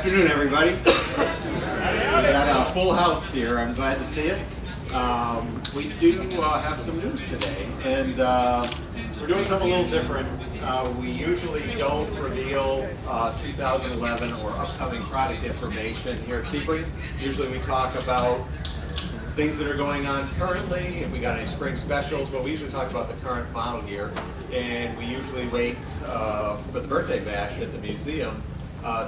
afternoon, everybody. We got a full house here. I'm glad to see it. We do have some news today, and we're doing something a little different. We usually don't reveal 2011 or upcoming product information here at Sebring. Usually we talk about things that are going on currently, if we got any spring specials, but we usually talk about the current model year, and we usually wait for the birthday bash at the museum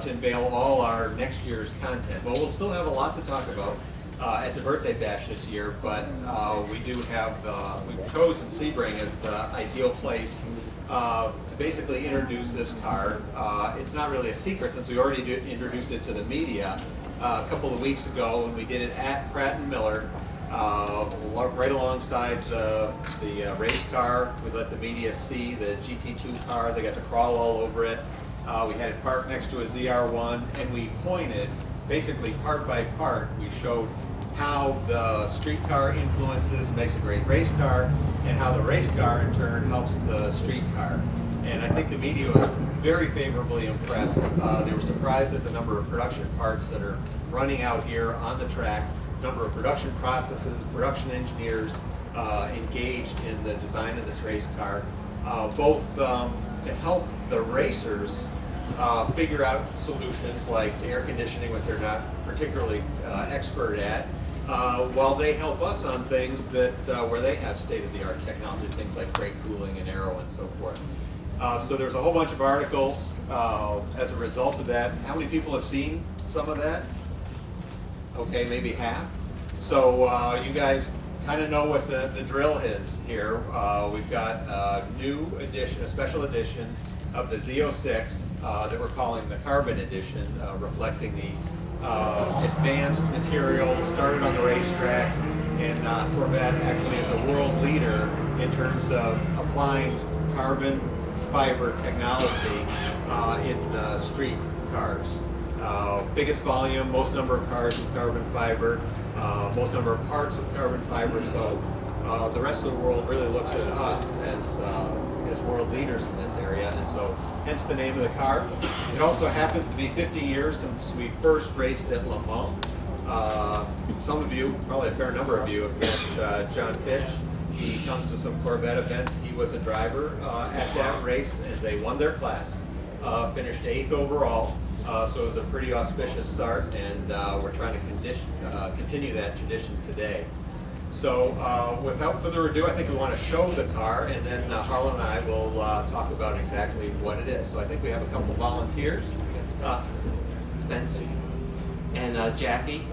to unveil all our next year's content. But we'll still have a lot to talk about at the birthday bash this year, but we do have, we've chosen Sebring as the ideal place to basically introduce this car. It's not really a secret since we already introduced it to the media a couple of weeks ago when we did it at Pratt & Miller, right alongside the race car. We let the media see the GT2 car. They got to crawl all over it. We had it parked next to a ZR1, and we pointed, basically part by part, we showed how the street car influences and makes a great race car, and how the race car in turn helps the street car. And I think the media was very favorably impressed. They were surprised at the number of production parts that are running out here on the track, number of production processes, production engineers engaged in the design of this race car, both to help the racers figure out solutions like to air conditioning, which they're not particularly expert at, while they help us on things that where they have state-of-the-art technology, things like brake cooling and aero and so forth. So there's a whole bunch of articles as a result of that. How many people have seen some of that? Okay, maybe half. So you guys kind of know what the drill is here. We've got a new edition, a special edition of the Z06 that we're calling the Carbon Edition, reflecting the advanced materials started on the racetracks, and Corvette actually is a world leader in terms of applying carbon fiber technology in street cars. Biggest volume, most number of cars with carbon fiber, most number of parts with carbon fiber, so the rest of the world really looks at us as world leaders in this area, and so hence the name of the car. It also happens to be 50 years since we first raced at Le Mans. Some of you, probably a fair number of you, have met John Fitch. He comes to some Corvette events. He was a driver at that race, and they won their class, finished 8th overall. So it was a pretty auspicious start, and we're trying to continue that tradition today. So without further ado, I think we want to show the car, and then Harlan and I will talk about exactly what it is. So I think we have a couple volunteers. Thanks. And Jackie,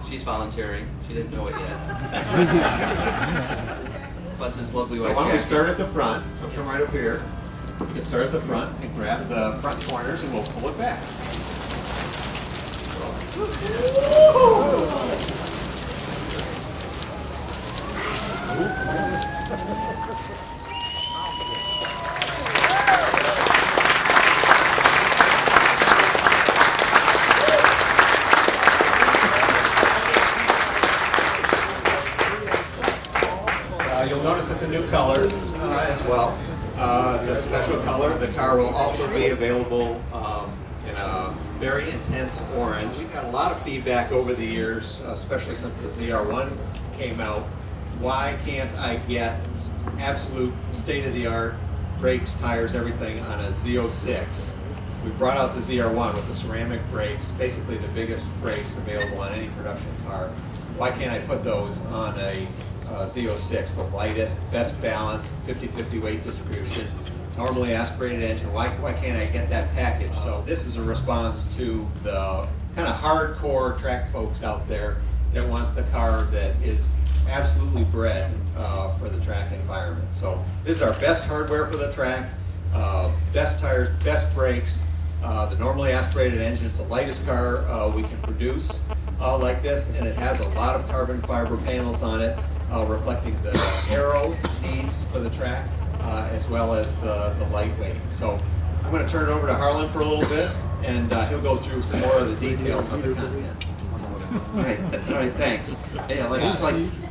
she's volunteering. She didn't know it yet. Plus this lovely white So why don't we jacket. start at the front? So come right up here. You can start at the front and grab the front corners, and we'll pull it back. You'll notice it's a new color as well. It's a special color. The car will also be available in a very intense orange. We've had a lot of feedback over the years, especially since the ZR1 came out. Why can't I get absolute state-of-the-art brakes, tires, everything on a Z06? We brought out the ZR1 with the ceramic brakes, basically the biggest brakes available on any production car. Why can't I put those on a Z06, the lightest, best balance, 50-50 weight distribution, normally aspirated engine? Why can't I get that package? So this is a response to the kind of hardcore track folks out there that want the car that is absolutely bred for the track environment. So this is our best hardware for the track, best tires, best brakes, the normally aspirated engine is the lightest car we can produce like this, and it has a lot of carbon fiber panels on it, reflecting the aero needs for the track, as well as the lightweight. So I'm going to turn it over to Harlan for a little bit, and he'll go through some more of the details on the content. All right, thanks. Yeah,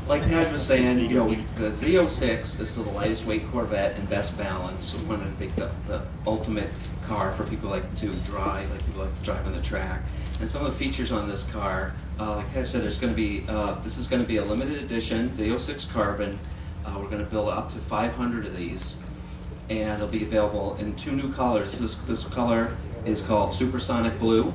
like Taj was saying, you know, the Z06 is the lightest weight Corvette and best balance. So we wanted to make the ultimate car for people like to drive, like people like to drive on the track. And some of the features on this car, like Ted said, there's going to be this is going to be a limited edition Z06 Carbon. We're going to build up to 500 of these, and they'll be available in 2 new colors. This color is called Supersonic Blue,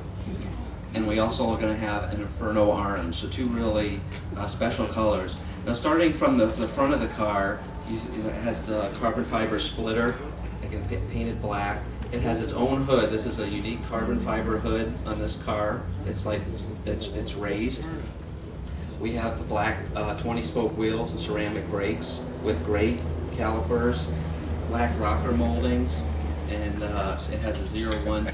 and we also are going to have an Inferno Orange. So 2 really special colors. Now, starting from the front of the car, it has the carbon fiber splitter, again painted black. It has its own hood. This is a unique carbon fiber hood on this car. It's like it's raised. We have the black 20-spoke wheels and ceramic brakes with gray calipers, black rocker moldings, and it has a 01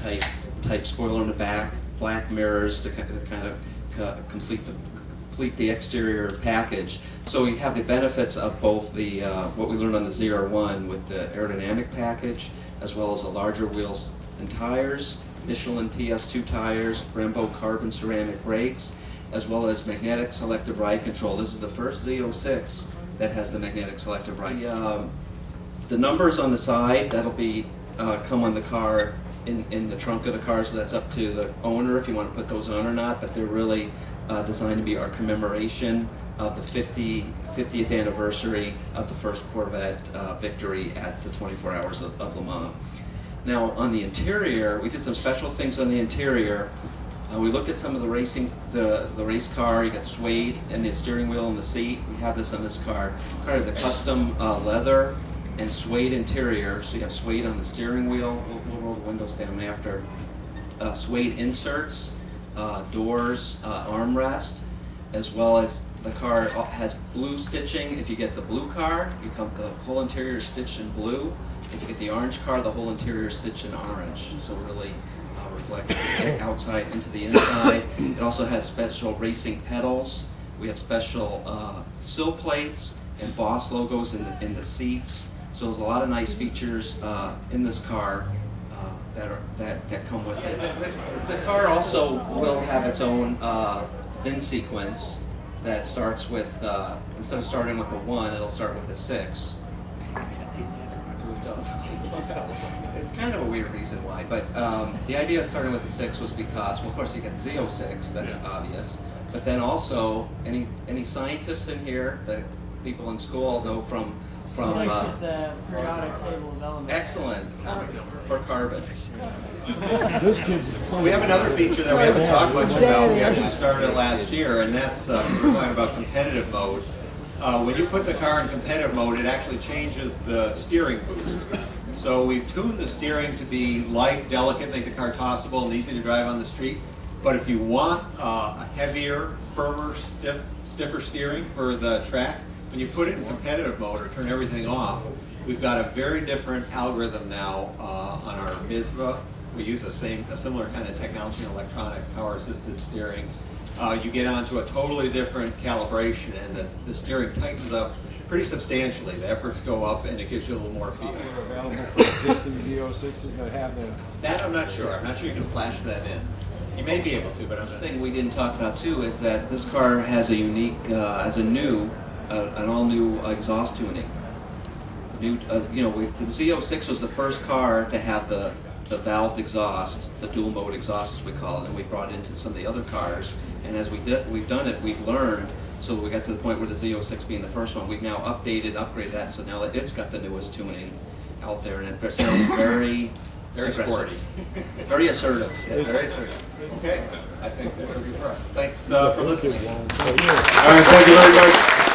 type spoiler in the back, black mirrors to kind of complete the exterior package. So we have the benefits of both the what we learned on the 01 with the aerodynamic package, as well as the larger wheels and tires, Michelin PS2 tires, Brembo carbon ceramic brakes, as well as magnetic selective ride control. This is the first Z06 that has the magnetic selective ride. The numbers on the side, that'll be come on the car in the trunk of the car, so that's up to the owner if you want to put those on or not, but they're really designed to be our commemoration of the 50th anniversary of the first Corvette victory at the 24 Hours of Le Mans. Now, on the interior, we did some special things on the interior. We looked at some of the race car. You got suede in the steering wheel and the seat. We have this on this car. The car has a custom leather and suede interior, so you have suede on the steering wheel. We'll roll the windows down after. Suede inserts, doors, armrest, as well as the car has blue stitching. If you get the blue car, the whole interior is stitched in blue. If you get the orange car, the whole interior is stitched in orange. So really reflects the outside into the inside. It also has special racing pedals. We have special sill plates and Boss logos in the seats. So there's a lot of nice features in this car that come with it. The car also will have its own in sequence that starts with, instead of starting with a 1, it'll start with a 6. It's kind of a weird reason why, but the idea of starting with the 6 was because, well, of course, you get Z06, that's obvious, but then also, any scientists in here, the people in school know from 6 is the periodic table of elements. Excellent, for carbon. We have another feature that we haven't talked much about. We actually started it last year, and that's we're talking about competitive mode. When you put the car in competitive mode, it actually changes the steering boost. So we've tuned the steering to be light, delicate, make the car tossable and easy to drive on the street. But if you want a heavier, firmer, stiffer steering for the track, when you put it in competitive mode or turn everything off, we've got a very different algorithm now on our MISVA. We use a similar kind of technology, electronic power-assisted steering. You get onto a totally different calibration, and the steering tightens up pretty substantially. The efforts go up, and it gives you a little more feel. Available for existing Z06s that have That I'm not sure. I'm not sure you can flash that in. You may be able to, but I'm not. The thing we didn't talk about too is that this car has a unique, an all-new exhaust tuning. The Z06 was the first car to have the valved exhaust, the dual mode exhaust as we call it, and we brought it into some of the other cars. And as we've done it, we've learned. So we got to the point where the Z06 being the first one, we've now upgraded that. So now it's got the newest tuning out there, and it sounds very sporty, very assertive. Yeah, very assertive. Okay, I think that does it for us. Thanks for listening. a... All right, thank you very much.